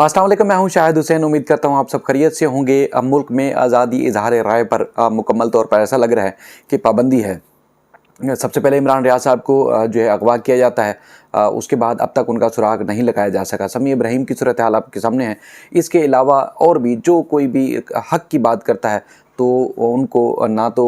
अस्सलाम वालेकुम, मैं हूं शाहिद हुसैन। उम्मीद करता हूं आप सब खैरियत से होंगे। अब मुल्क में आज़ादी इज़हार राय पर मुकम्मल तौर पर ऐसा लग रहा है कि पाबंदी है। सबसे पहले इमरान रियाज साहब को जो है अगवा किया जाता है। उसके बाद अब तक उनका सुराग नहीं लगाया जा सका। समी इब्राहिम की सूरत हाल आपके सामने है। इसके अलावा और भी जो कोई भी हक़ की बात करता है तो उनको ना तो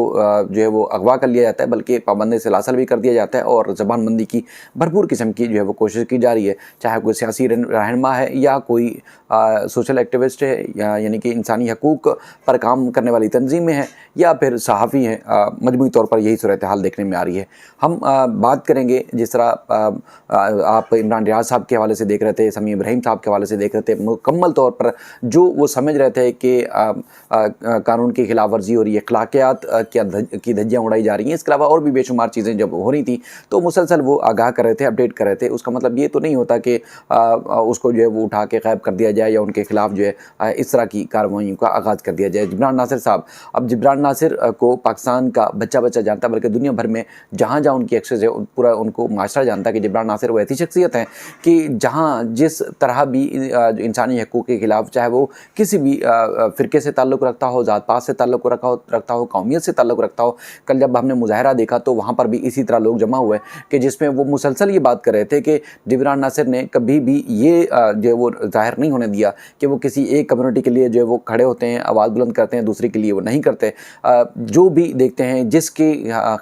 जो है वो अगवा कर लिया जाता है, बल्कि पाबंदी से लासल भी कर दिया जाता है और ज़बानबंदी की भरपूर किस्म की जो है वो कोशिश की जा रही है। चाहे कोई सियासी रहनुमा है या कोई सोशल एक्टिविस्ट है, या यानी कि इंसानी हकूक़ पर काम करने वाली तंजीमें हैं, या फिर सहाफ़ी हैं। मजमूई तौर पर यही सूरत हाल देखने में आ रही है। हम बात करेंगे जिस तरह आप इमरान रियाज साहब के हवाले से देख रहे थे, समी इब्राहिम साहब के हवाले से देख रहे थे, मुकम्मल तौर पर जो वो समझ रहे थे कि कानून की खिलाफ वर्जी हो रही है, अखलाकियात की धज्जियाँ उड़ाई जा रही हैं। इसके अलावा और भी बेशुमार चीज़ें जब हो रही थी तो मुसलसल वो आगाह कर रहे थे, अपडेट कर रहे थे। उसका मतलब ये तो नहीं होता कि उसको जो है वो उठा के गायब कर दिया जाए या उनके खिलाफ जो है इस तरह की कार्रवाइयों का आगाज़ कर दिया जाए। जिब्रान नासिर साहब, अब जिब्रान नासिर को पाकिस्तान का बच्चा बच्चा जानता है, बल्कि दुनिया भर में जहाँ जहाँ उनकी एक्सेस है पूरा उनको माशरा जानता है कि जिब्रान नासिर वो ऐसी शख्सियत हैं कि जहाँ जिस तरह भी इंसानी हकूक़ के खिलाफ, चाहे वो किसी भी फ़िरके से ताल्लुक़ रखता हो, ज़ात पात से ताल्लुक़ रखता हो, कौमियत से ताल्लुक़ रखता हो। कल जब हमने मुज़ाहरा देखा तो वहाँ पर भी इसी तरह लोग जमा हुए कि जिसमें वो मुसलसल ये बात कर रहे थे कि जिब्रान नासिर ने कभी भी ये जो है वो ज़ाहिर नहीं होने दिया कि वो किसी एक कम्युनिटी के लिए जो है वो खड़े होते हैं, आवाज़ बुलंद करते हैं, दूसरे के लिए वो नहीं करते। जो भी देखते हैं, जिसके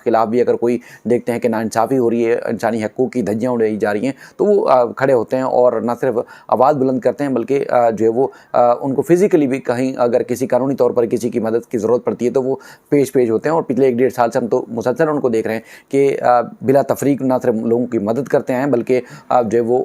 खिलाफ भी अगर कोई देखते हैं कि नाइंसाफ़ी हो रही है, इंसानी हकूक़ की धज्जियाँ उड़ाई जा रही हैं, तो वो खड़े होते हैं और न सिर्फ आवाज़ बुलंद करते हैं, बल्कि जो है वो उनको फ़िज़िकली भी कहीं अगर किसी कानूनी तौर पर किसी की मदद की ज़रूरत पड़ती है तो वो पेश होते हैं। और पिछले 1 डेढ़ साल से हम तो मुसलसल उनको देख रहे हैं कि बिला तफरीक न सिर्फ लोगों की मदद करते हैं, बल्कि जो है वो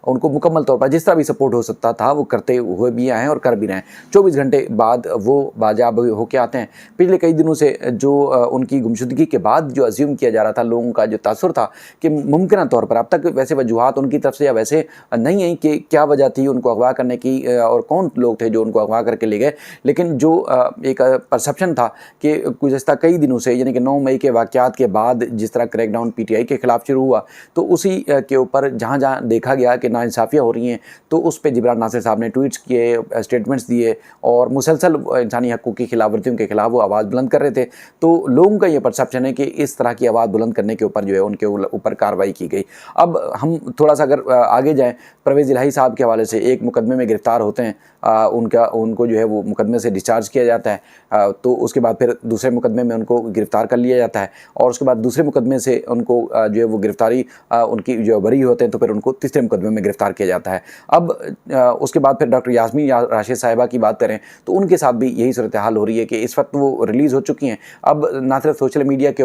उनको मुकम्मल तौर पर जिस तरह भी सपोर्ट हो सकता था वो करते हुए भी आए हैं और कर भी रहे हैं। 24 घंटे बाद वो बाजाब होके आते हैं। पिछले कई दिनों से जो उनकी गुमशुदगी के बाद जो अज्यूम किया जा रहा था, लोगों का जो तासुर था कि मुमकिन तौर पर, अब तक वैसे वजूहात उनकी तरफ से या वैसे नहीं है कि क्या वजह थी उनको अगवा करने की और कौन लोग थे जो उनको अगवा करके ले गए, लेकिन जो एक परसेप्शन था कि गुज़श्ता कई दिनों से, यानी कि 9 मई के वाक़यात के बाद जिस तरह क्रैकडाउन PTI के ख़िलाफ़ शुरू हुआ, तो उसी के ऊपर जहाँ जहाँ देखा गया कि नाइंसाफ़ियाँ हो रही हैं तो उस पे जिब्रान नासिर साहब ने ट्वीट्स किए, स्टेटमेंट्स दिए और मुसलसल इंसानी हकूक़ की खिलाफ वर्जियों के खिलाफ वो आवाज़ बुलंद कर रहे थे। तो लोगों का ये परसेप्शन है कि इस तरह की आवाज़ बुलंद करने के ऊपर जो है उनके ऊपर कार्रवाई की गई। अब हम थोड़ा सा अगर आगे जाएँ, परवेज़ इलाही साहब के हवाले से एक मुकदमे में गिरफ़्तार होते हैं, उनको जो है वो मुकदमे से डिस्चार्ज किया जाता है, तो उसके बाद फिर दूसरे मुकदमे में उनको गिरफ़्तार कर लिया जाता है और उसके बाद दूसरे मुकदमे से उनको जो है वो गिरफ़्तारी उनकी जो बरी होते हैं तो फिर उनको तीसरे मुकदमे में गिरफ़्तार किया जाता है। अब उसके बाद फिर डॉक्टर यास्मीन राशिद साहिबा की बात करें तो उनके साथ भी यही सूरत हाल हो रही है कि इस वक्त वो रिलीज़ हो चुकी हैं। अब ना सिर्फ सोशल मीडिया के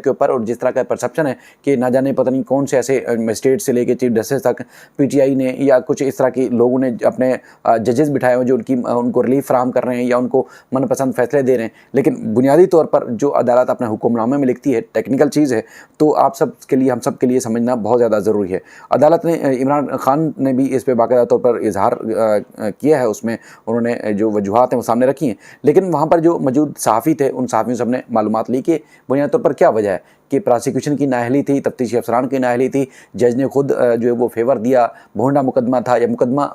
ऊपर और जिस तरह का परसेप्शन है कि ना जाने पता नहीं कौन से ऐसे मजिस्ट्रेट से लेकर चीफ जस्टिस तक PTI ने या कुछ इस तरह के लोगों ने अपने जजेस बिठाए हुए जो उनको रिलीफ फराहम कर रहे हैं या उनको मनपसंद फैसले दे रहे हैं। लेकिन बुनियादी तौर पर जो अदालत अपने हुक्मनामे में लिखती है, टेक्निकल चीज़ है, तो आप सब के लिए, हम सब के लिए समझना बहुत ज़्यादा ज़रूरी है। अदालत ने, इमरान खान ने भी इस पे बाकायदा तौर पर इजहार किया है, उसमें उन्होंने जो वजूहात हैं वो सामने रखी हैं, लेकिन वहाँ पर जो मौजूद सहाफ़ी थे उन सहाफ़ियों से हमने मालूमात ली कि बुनियादी तौर पर क्या वजह है कि प्रोसिक्यूशन की नाअहली थी, तफ्तीशी अफसरान की नाअहली थी, जज ने खुद जो है वो फेवर दिया, भोंडा मुकदमा था या मुकदमा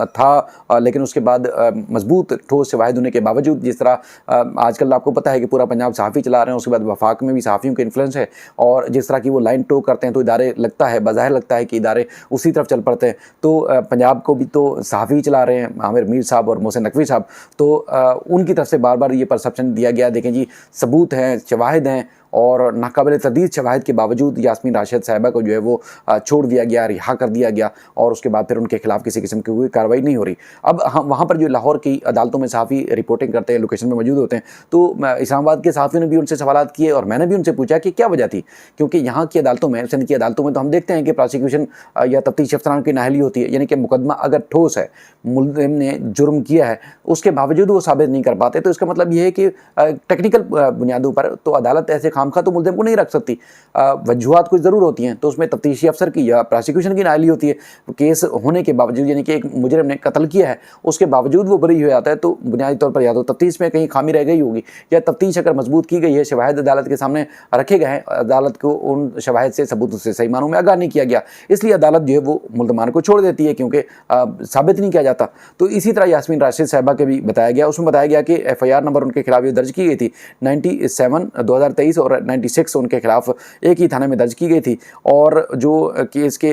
था, लेकिन उसके बाद मजबूत ठोस शवाहिद होने के बावजूद, जिस तरह आजकल आपको पता है कि पूरा पंजाब सहाफ़ी चला रहे हैं, उसके बाद वफाक में भी सहाफ़ियों का इन्फ्लुएंस है और जिस तरह की वो लाइन टो करते हैं तो इदारे लगता है, बज़ाहिर लगता है कि इदारे उसी तरफ चल पड़ते हैं। तो पंजाब को भी तो सहाफ़ी चला रहे हैं, आमिर मीर साहब और मोहसिन नकवी साहब, तो उनकी तरफ से बार बार ये परसेप्शन दिया गया, देखें जी सबूत हैं, शवाहिद हैं और नाकाबिल तर्दीद शवाहिद के बावजूद यास्मीन राशिद साहिबा को जो है वो छोड़ दिया गया, रिहा कर दिया गया और उसके बाद फिर उनके खिलाफ किसी किस्म की कोई कार्रवाई नहीं हो रही। अब हम वहाँ पर जो लाहौर की अदालतों में सहाफ़ी रिपोर्टिंग करते हैं, लोकेशन में मौजूद होते हैं, तो इस्लामाबाद के सहाफ़ियों ने भी उनसे सवालात किए और मैंने भी उनसे पूछा कि क्या वजह थी, क्योंकि यहाँ की अदालतों में, सिंध की अदालतों में तो हम देखते हैं कि प्रोसिक्यूशन या तफ्तीश अफसरान की नाअहली होती है, यानी कि मुकदमा अगर ठोस है, मुल्ज़िम ने जुर्म किया है, उसके बावजूद वो साबित नहीं कर पाते, तो इसका मतलब ये है कि टेक्निकल बुनियादों पर तो अदालत ऐसे खामखा तो मुल्ज़िम को नहीं रख सकती। वजूहात कुछ ज़रूर होती हैं, तो उसमें तफ्तीशी अफसर की या प्रोसिक्यूशन की नाअहली होती है। केस होने के बावजूद, यानी कि एक मुजरिम ने कत्ल किया है, उसके बावजूद वो बरी हो जाता है, तो बुनियादी तौर पर या तो तफ्तीश में कहीं खामी रह गई होगी, या तफ्तीश अगर मजबूत की गई है, शवाहिद अदालत के सामने रखे गए हैं, अदालत को उन शवाहिद से, सबूतों से सही मानों में आगाह नहीं किया गया, इसलिए अदालत जो है वो मुल्ज़मान को छोड़ देती है, क्योंकि साबित नहीं किया जाता। तो इसी तरह यास्मीन राशिद साहिबा के भी बताया गया, उसमें बताया गया कि FIR नंबर उनके खिलाफ ये दर्ज की गई थी 97 2023 और 96 उनके खिलाफ एक ही थाने में दर्ज की गई थी। और जो केस के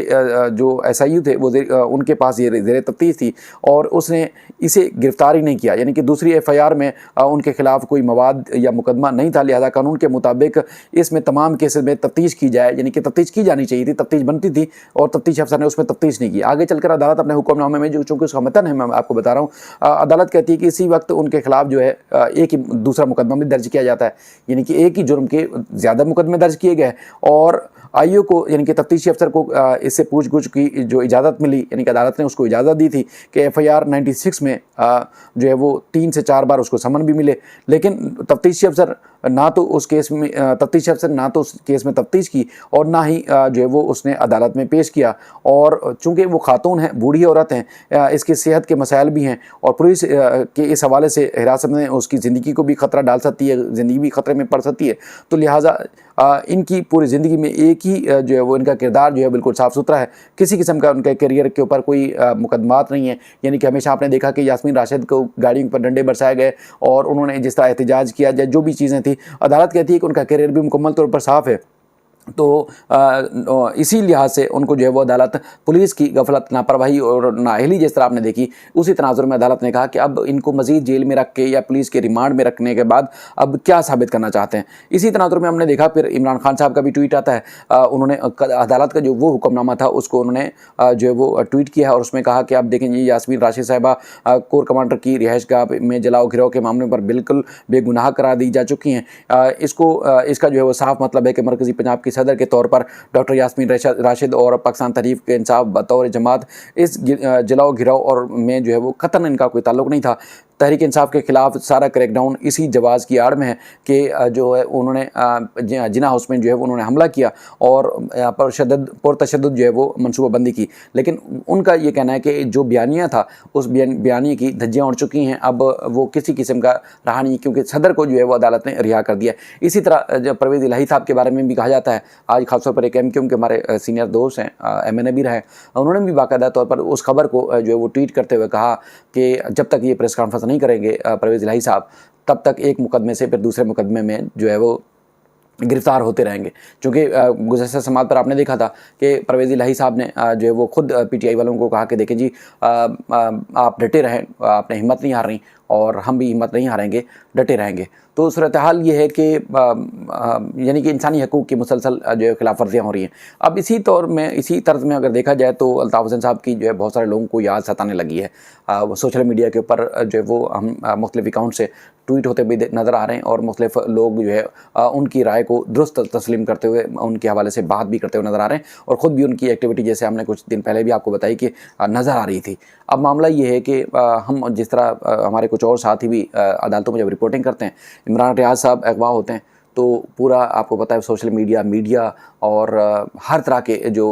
जो SIU थे वो उनके पास ये ज़ेर तफ्तीश थी, और उसने इसे गिरफ्तार ही नहीं किया, यानी कि दूसरी FIR में उनके खिलाफ कोई मवाद या मुकदमा नहीं था, लिहाजा कानून के मुताबिक इसमें तमाम केसेस में तफ्तीश की जाए, यानी कि तफ्तीश की जानी चाहिए थी, तफ्तीश बनती थी, और तफ्तीश अफसर ने उसमें तफ्तीश नहीं की। आगे चलकर अदालत अपने हुक्मनामे में, जो चूँकि उसका मतन है, मैं आपको बता रहा हूँ, अदालत कहती है कि इसी वक्त उनके खिलाफ जो है एक ही दूसरा मुकदमा भी दर्ज किया जाता है, यानी कि एक ही जुर्म के ज़्यादा मुकदमे दर्ज किए गए, और IO को, यानी कि तफ्तीशी अफसर को इससे पूछ-गुछ की जो इजाज़त मिली, यानी कि अदालत ने उसको इजाज़त दी थी कि FIR 96 में जो है वो 3 से 4 बार उसको समन भी मिले, लेकिन तफ्तीशी अफसर ना तो उस केस में तफ्तीशी अफसर ना तो उस केस में तफ्तीश की, और ना ही जो है वो उसने अदालत में पेश किया। और चूँकि वो खातून है, बूढ़ी औरत हैं, इसकी सेहत के मसाइल भी हैं, और पुलिस के इस हवाले से हिरासत में उसकी ज़िंदगी को भी ख़तरा डाल सकती है, ज़िंदगी भी ख़तरे में पड़ सकती है। तो लिहाजा इनकी पूरी ज़िंदगी में एक ही जो है वो इनका किरदार जो है बिल्कुल साफ़ सुथरा है, किसी किस्म का उनके करियर के ऊपर कोई मुकदमात नहीं है। यानी कि हमेशा आपने देखा कि यास्मीन राशिद को गाड़ियों पर डंडे बरसाए गए, और उन्होंने जिस तरह एहतजाज किया, जो भी चीज़ें थी, अदालत कहती है कि उनका करियर भी मुकम्मल तौर पर साफ़ है। तो इसी लिहाज से उनको जो है वो अदालत पुलिस की गफलत, लापरवाही और नाअहली जिस तरह आपने देखी, उसी तनाजुर में अदालत ने कहा कि अब इनको मज़ीद जेल में रख के या पुलिस के रिमांड में रखने के बाद अब क्या साबित करना चाहते हैं। इसी तनाजुर में हमने देखा फिर इमरान खान साहब का भी ट्वीट आता है। उन्होंने अदालत का जो वो हुक्मनामा था उसको उन्होंने जो है वो ट्वीट किया है, और उसमें कहा कि आप देखें, ये यास्मीन राशिद साहिबा कोर कमांडर की रिहाइशगाह में जलाओ घिराव के मामले पर बिल्कुल बेगुनाह करार दी जा चुकी हैं। इसका जो है वो साफ मतलब है कि मरकज़ी पंजाब की सदर के तौर पर डॉक्टर यास्मीन राशिद और पाकिस्तान तहरीक इंसाफ बतौर जमात इस जलाओ घिराव और में जो है वो कतन इनका कोई ताल्लुक़ नहीं था। तहरीक इंसाफ के खिलाफ सारा क्रैकडाउन इसी जवाज़ की आड़ में है कि जो है उन्होंने जिना हाउस में जो है उन्होंने हमला किया, और यहाँ पर पुरतशद्दुद जो है वो मनसूबाबंदी की। लेकिन उनका ये कहना है कि जो बयानिया था, उस बयानिए की धज्जियाँ उड़ चुकी हैं, अब वो किसी किस्म का रहा नहीं, क्योंकि सदर को जो है वो अदालत ने रिहा कर दिया। इसी तरह जब परवेज़ इलाही साहब के बारे में भी कहा जाता है, आज खासतौर पर एक MQM के हमारे सीनियर दोस्त हैं, MNA भी रहे, उन्होंने भी बाकायदा तौर पर उस खबर को जो है वो ट्वीट करते हुए कहा कि जब तक ये प्रेस कॉन्फ्रेंस नहीं करेंगे परवेज़ इलाही साहब, तब तक एक मुकदमे से फिर दूसरे मुकदमे में जो है वो गिरफ्तार होते रहेंगे। क्योंकि गुज़श्ता समात पर आपने देखा था कि परवेज़ इलाही साहब ने जो है वो खुद PTI वालों को कहा कि देखें जी, आप डटे रहें, आपने हिम्मत नहीं हार रही, और हम भी हिम्मत नहीं हारेंगे, डटे रहेंगे। तो सूरत हाल ये है कि यानी कि इंसानी हकूक़ की मुसलसल जो है खिलाफ वर्जियाँ हो रही हैं। अब इसी तर्ज में अगर देखा जाए तो अल्ताफ़ हुसैन साहब की जो है बहुत सारे लोगों को याद सताने लगी है। सोशल मीडिया के ऊपर जो है वो हम मुख्तलिफ़ अकाउंट से ट्वीट होते भी नज़र आ रहे हैं, और मुख्तलिफ़ लोग जो है उनकी राय को दुरुस्त तस्लीम करते हुए उनके हवाले से बात भी करते हुए नज़र आ रहे हैं, और ख़ुद भी उनकी एक्टिविटी, जैसे हमने कुछ दिन पहले भी आपको बताई, कि नज़र आ रही थी। अब मामला ये है कि हम जिस तरह हमारे कुछ और साथी भी अदालतों में जब रिपोर्टिंग करते हैं, इमरान रियाज साहब अगवा होते हैं, तो पूरा आपको पता है सोशल मीडिया और हर तरह के जो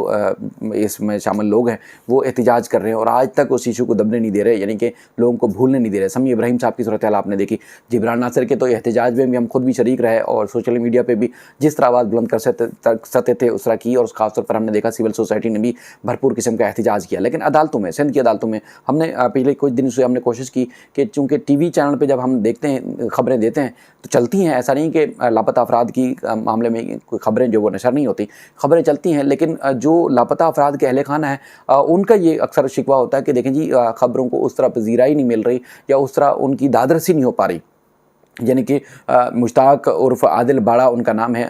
इसमें शामिल लोग हैं वो एहतजाज कर रहे हैं, और आज तक उस इशू को दबने नहीं दे रहे, यानी कि लोगों को भूलने नहीं दे रहे। समी इब्राहिम साहब की सूरत हाल आपने देखी, जिब्रान नासिर के तो एहतजाज में भी हम खुद भी शरीक रहे, और सोशल मीडिया पे भी जिस तरह आवाज़ बुलंद कर सकते थे उस तरह की, और ख़ासतौर पर हमने देखा सिविल सोसाइटी ने भी भरपूर किस्म का एहतजाज किया। लेकिन अदालतों में, सिंध की अदालतों में हमने पिछले कुछ दिन से हमने कोशिश की कि चूँकि TV चैनल पर जब हम देखते हैं, ख़बरें देते हैं, तो चलती हैं, ऐसा नहीं कि लापता अफराद की मामले में कोई ख़बरें जो वो नशर नहीं होती, ख़बरें चलती हैं, लेकिन जो लापता अफराद के अहले खाना है उनका ये अक्सर शिकवा होता है कि देखें जी, ख़बरों को उस तरह पजीराई नहीं मिल रही, या उस तरह उनकी दादरसी नहीं हो पा रही। यानी कि मुश्ताक उर्फ़ आदिल बाड़ा उनका नाम है,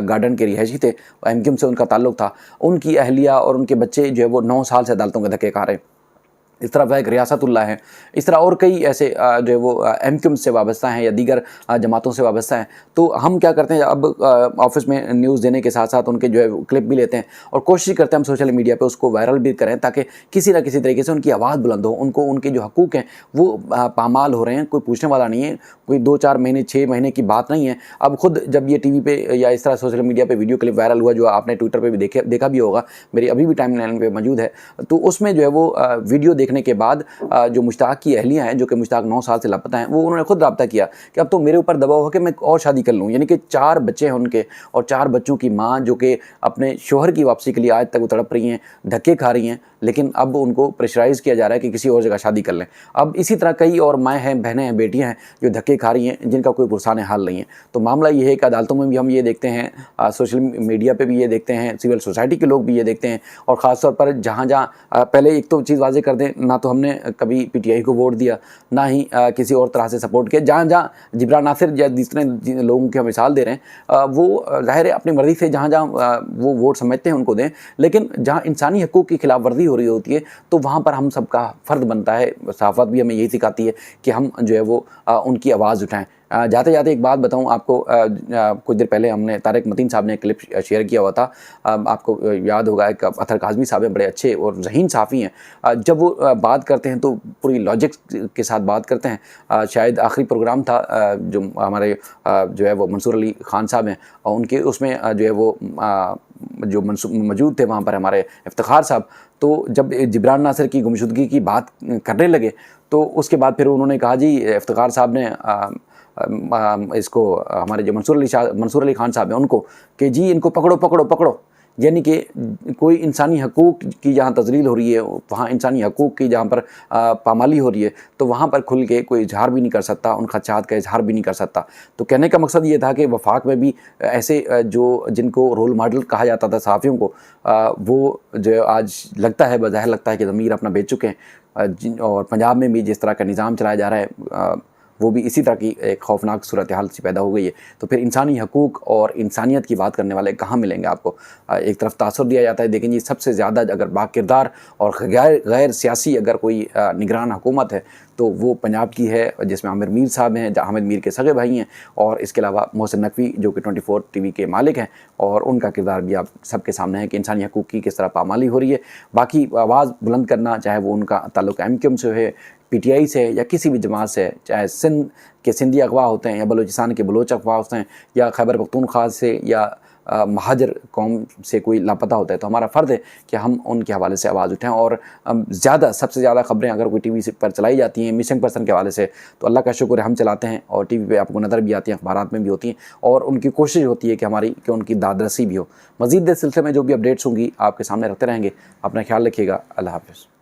गार्डन के रिहायशी थे, MQM से उनका ताल्लुक़ था। उनकी अहलिया और उनके बच्चे जो है वो 9 साल से अदालतों के धक्के खा रहे हैं। इस तरह एक रियासतुल्लाह है, इस तरह और कई ऐसे जो है वो एमक्यूम से वाबस्ता हैं या दीगर जमातों से वाबस्ता हैं। तो हम क्या करते हैं, अब ऑफिस में न्यूज़ देने के साथ साथ उनके जो है क्लिप भी लेते हैं और कोशिश करते हैं हम सोशल मीडिया पे उसको वायरल भी करें, ताकि किसी ना किसी तरीके से उनकी आवाज़ बुलंद हो, उनको उनके जो हकूक़ हैं वो पामाल हो रहे हैं। कोई पूछने वाला नहीं है, कोई 2-4 महीने 6 महीने की बात नहीं है। अब खुद जब ये टीवी पे या इस तरह सोशल मीडिया पे वीडियो क्लिप वायरल हुआ, जो आपने ट्विटर पे भी देखा भी होगा, मेरी अभी भी टाइमलाइन पे मौजूद है, तो उसमें जो है वो वीडियो देखने के बाद जो मुश्ताक की अहलियाँ हैं, जो कि मुश्ताक 9 साल से लापता हैं, वो उन्होंने खुद राब्ता किया कि अब तो मेरे ऊपर दबाव है कि मैं और शादी कर लूँ। यानी कि 4 बच्चे हैं उनके और 4 बच्चों की माँ जो कि अपने शोहर की वापसी के लिए आज तक वो तड़प रही हैं, धक्के खा रही हैं, लेकिन अब उनको प्रेशराइज़ किया जा रहा है कि किसी और जगह शादी कर लें। अब इसी तरह कई और माएँ हैं, बहनें हैं, बेटियाँ हैं जो धक्के खा रही हैं, जिनका कोई पुरसान हाल नहीं है। तो मामला ये है कि अदालतों में भी हम ये देखते हैं, सोशल मीडिया पे भी ये देखते हैं, सिविल सोसाइटी के लोग भी ये देखते हैं, और ख़ास तौर पर जहाँ पहले एक तो चीज़ वाज़ेह कर दें, ना तो हमने कभी पीटीआई को वोट दिया, ना ही किसी और तरह से सपोर्ट किया। जहाँ जिब्रान नासिर या जितने लोगों की हम मिसाल दे रहे हैं, वो ज़ाहिर है अपनी मर्ज़ी से जहाँ वो वोट समझते हैं उनको दें, लेकिन जहाँ इंसानी हकूक़ की खिलाफ वर्जी हो रही होती है तो वहाँ पर हम सबका फ़र्ज़ बनता है। सहाफ़त भी हमें यही सिखाती है कि हम जो है वो उनकी आवाज़ उठाएँ। जाते जाते एक बात बताऊं आपको, कुछ देर पहले हमने तारिक मतीन साहब ने क्लिप शेयर किया हुआ था, आपको याद होगा, एक अतर काज़मी साहब हैं, बड़े अच्छे और ज़हीन साफ़ी हैं। जब वो बात करते हैं तो पूरी लॉजिक के साथ बात करते हैं। शायद आखिरी प्रोग्राम था जो हमारे जो है वो मंसूर अली ख़ान साहब हैं, और उनके उसमें जो है वो जो मौजूद थे वहाँ पर हमारे इफ्तिखार साहब। तो जब जिब्रान नासिर की गुमशुदगी की बात करने लगे तो उसके बाद फिर उन्होंने कहा, जी इफ्तिखार साहब ने इसको हमारे जो मंसूर अली ख़ान साहब हैं उनको, कि जी इनको पकड़ो पकड़ो पकड़ो। यानी कि कोई इंसानी हकूक़ की जहाँ तज़लील हो रही है, वहाँ इंसानी हकूक़ की जहाँ पर पामाली हो रही है, तो वहाँ पर खुल के कोई इजहार भी नहीं कर सकता, उन ख़दशात का इजहार भी नहीं कर सकता। तो कहने का मकसद ये था कि वफाक में भी ऐसे जो जिनको रोल मॉडल कहा जाता था सहाफ़ियों को, वो जो आज लगता है, बज़ाहिर लगता है कि ज़मीर अपना बेच चुके हैं। और पंजाब में भी जिस तरह का निज़ाम चलाया जा रहा है, वो भी इसी तरह की एक खौफनाक सूरत हाल सी पैदा हो गई है। तो फिर इंसानी हकूक़ और इंसानियत की बात करने वाले कहाँ मिलेंगे आपको? एक तरफ तासुर दिया जाता है, लेकिन ये सबसे ज़्यादा अगर बाकिरदार और गैर सियासी अगर कोई निगरान हुकूमत है तो वो पंजाब की है, जिसमें आमिर मीर साहब हैं, हामिद मीर के सगे भाई हैं, और इसके अलावा मोहसिन नकवी जो कि 24 टीवी के मालिक हैं, और उनका किरदार भी आप सबके सामने है कि इंसानी हकूक़ की किस तरह पामाली हो रही है। बाकी आवाज़ बुलंद करना, चाहे वो उनका ताल्लुक़ एमक्यूएम से है, पीटीआई से या किसी भी जमात से, चाहे सिंध के सिंधी अगवा होते हैं या बलूचिस्तान के बलोच अगवा होते हैं या खैबर पख्तूनख्वा से या महाजर कौम से कोई लापता होता है, तो हमारा फ़र्ज़ है कि हम उनके हवाले से आवाज़ उठाएं। और सबसे ज़्यादा ख़बरें अगर कोई टीवी पर चलाई जाती हैं मिसिंग पर्सन के हवाले से, तो अल्लाह का शुक्र है हम चलाते हैं और टीवी पे आपको नज़र भी आती हैं, अखबारात में भी होती हैं, और उनकी कोशिश होती है कि उनकी दादरसी भी हो। मज़ीद इस सिलसिले में जो भी अपडेट्स होंगी आपके सामने रखते रहेंगे। अपना ख्याल रखिएगा। अल्लाह हाफ़िज़।